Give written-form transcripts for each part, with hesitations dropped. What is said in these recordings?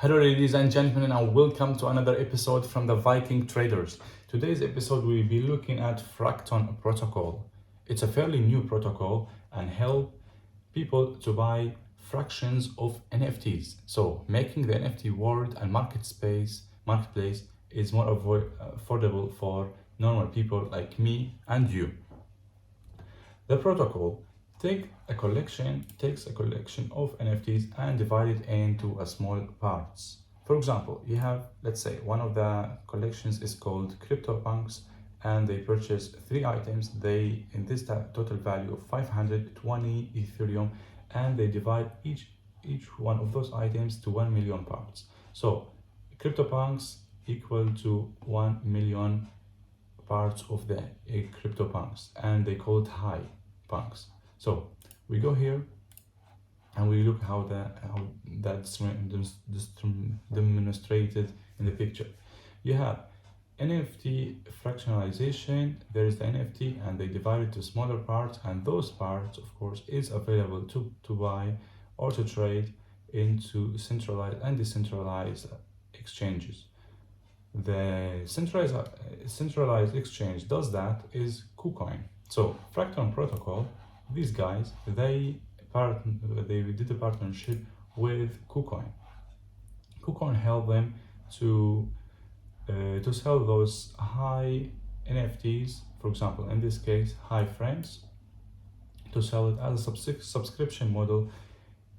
Hello, ladies and gentlemen, and welcome to another episode from the Viking Traders. Today's episode, we'll be looking at Fracton protocol. It's a fairly new protocol and help people to buy fractions of NFTs. So, making the NFT world and marketplace is more affordable for normal people like me and you. The protocol takes a collection of NFTs and divide it into a small parts. For example, you have, let's say, one of the collections is called CryptoPunks, and they purchase three items. They in this total value of 520 Ethereum, and they divide each one of those items to 1 million parts. So, CryptoPunks equal to 1 million parts of the CryptoPunks, and they call it high punks. So we go here and we look how that's demonstrated in the picture. You have NFT fractionalization. There is the NFT, and they divide it to smaller parts, and those parts, of course, is available to buy or to trade into centralized and decentralized exchanges. The centralized exchange does that is KuCoin. So Fracton protocol, these guys, they did a partnership with KuCoin. KuCoin helped them to sell those high NFTs, for example, in this case, high frames, to sell it as a subscription model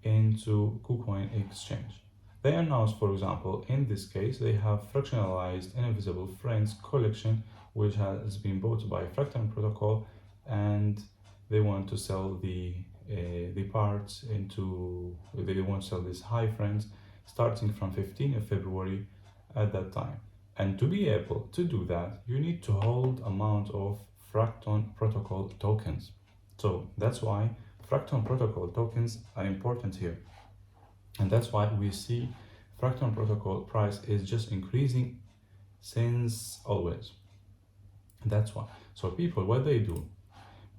into KuCoin exchange. They announced, for example, in this case, they have fractionalized invisible friends collection, which has been bought by Fracton protocol, and they want to sell the parts into. They want to sell these high friends starting from 15th of February at that time. And to be able to do that, you need to hold amount of Fracton protocol tokens. So that's why Fracton protocol tokens are important here. And that's why we see Fracton protocol price is just increasing since always. That's why. So people, what they do,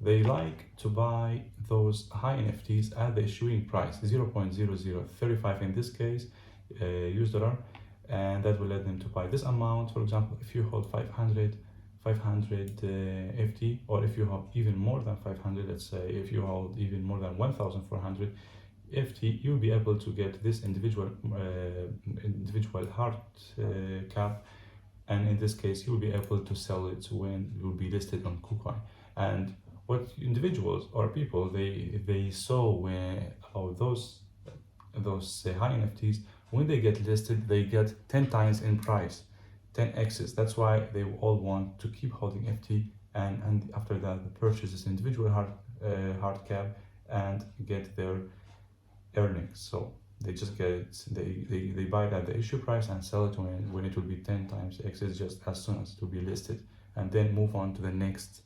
they like to buy those high NFTs at the issuing price, 0.0035 in this case, US dollar, and that will let them to buy this amount. For example, if you hold 500 FT, or if you have even more than 500, let's say if you hold even more than 1,400 FT, you'll be able to get this individual hard cap, and in this case you'll be able to sell it when it will be listed on KuCoin. And what individuals or people they saw about those high NFTs, when they get listed, they get 10 times in price, 10x's. That's why they all want to keep holding FT, and after that they purchase this individual hard cap and get their earnings. So they just they buy it at the issue price and sell it when it will be 10 times x's, just as soon as it will be listed, and then move on to the next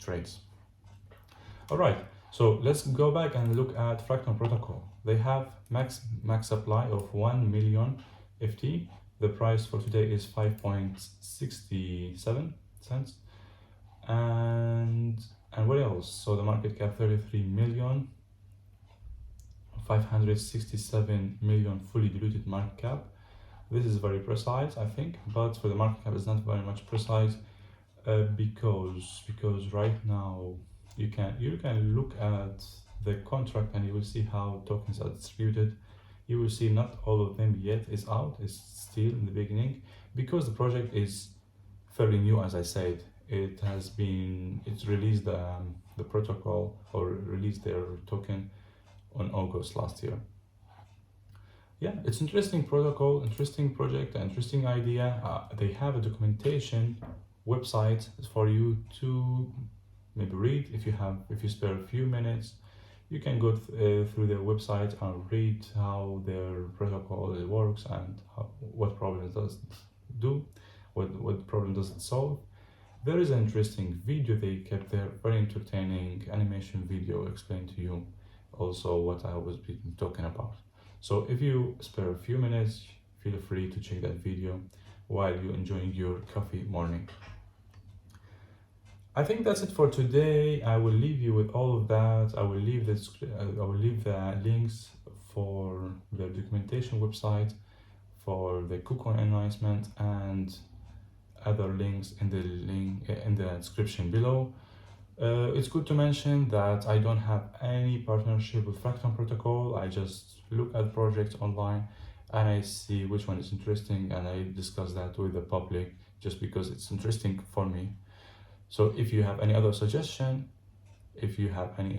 trades. All right, so let's go back and look at Fracton protocol. They have max supply of 1 million FT. The price for today is 5.67 cents, and what else? So the market cap 33 million, 567 million fully diluted market cap. This is very precise, I think, but for the market cap, it's not very much precise because right now you can look at the contract and you will see how tokens are distributed. You will see not all of them yet is out; it's still in the beginning, because the project is fairly new. As I said, it's released the protocol, or released their token on August last year. Yeah, it's interesting protocol, interesting project, interesting idea. They have a documentation website for you to maybe read. If you spare a few minutes, you can go through their website and read how their protocol works and what problems does it do, what problem does it solve. There is an interesting video they kept there, very entertaining animation video, explain to you also what I was talking about. So if you spare a few minutes, feel free to check that video while you're enjoying your coffee morning. I think that's it for today. I will leave you with all of that. I will leave the links for the documentation website, for the KuCoin announcement, and other links in the description below. It's good to mention that I don't have any partnership with Fracton protocol. I just look at projects online and I see which one is interesting, and I discuss that with the public just because it's interesting for me. So if you have any other suggestion, if you have any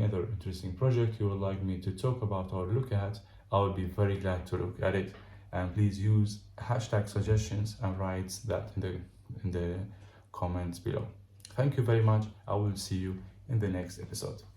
other interesting project you would like me to talk about or look at, I would be very glad to look at it. And please use hashtag suggestions and write that in the comments below. Thank you very much. I will see you in the next episode.